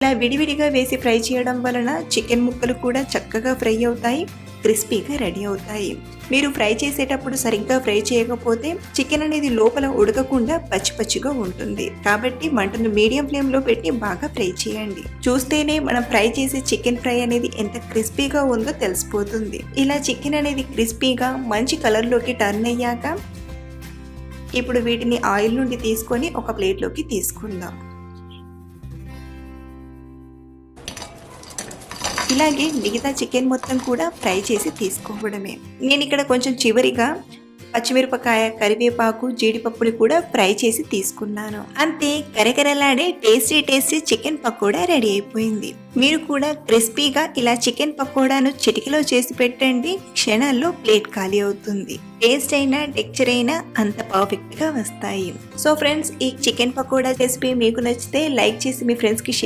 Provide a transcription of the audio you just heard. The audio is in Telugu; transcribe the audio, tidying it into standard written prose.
ఇలా విడివిడిగా వేసి ఫ్రై చేయడం వలన చికెన్ ముక్కలు కూడా చక్కగా ఫ్రై అవుతాయి, క్రిస్పీగా రెడీ అవుతాయి. మీరు ఫ్రై చేసేటప్పుడు సరిగ్గా ఫ్రై చేయకపోతే చికెన్ అనేది లోపల ఉడకకుండా పచ్చి పచ్చిగా ఉంటుంది. కాబట్టి మంటను మీడియం ఫ్లేమ్లో పెట్టి బాగా ఫ్రై చేయండి. చూస్తేనే మనం ఫ్రై చేసే చికెన్ ఫ్రై అనేది ఎంత క్రిస్పీగా ఉందో తెలిసిపోతుంది. ఇలా చికెన్ అనేది క్రిస్పీగా మంచి కలర్లోకి టర్న్ అయ్యాక ఇప్పుడు వీటిని ఆయిల్ నుండి తీసుకొని ఒక ప్లేట్లోకి తీసుకుందాం. ఇలాగే మిగతా చికెన్ మొత్తం కూడా ఫ్రై చేసి తీసుకోవడమే. నేను ఇక్కడ కొంచెం చివరిగా పచ్చిమిరపకాయ, కరివేపాకు, జీడిపప్పుని కూడా ఫ్రై చేసి తీసుకున్నాను. అంతే, కరకరలాడే టేస్టీ చికెన్ పకోడా రెడీ అయిపోయింది. మీరు కూడా క్రిస్పీగా ఇలా చికెన్ పకోడాను చిటికలో చేసి పెట్టండి, క్షణాల్లో ప్లేట్ ఖాళీ అవుతుంది. టేస్ట్ అయినా టెక్చర్ అయినా అంత పర్ఫెక్ట్ గా వస్తాయి. సో ఫ్రెండ్స్, ఈ చికెన్ పకోడా రెసిపీ మీకు నచ్చితే లైక్ చేసి మీ ఫ్రెండ్స్ కి షేర్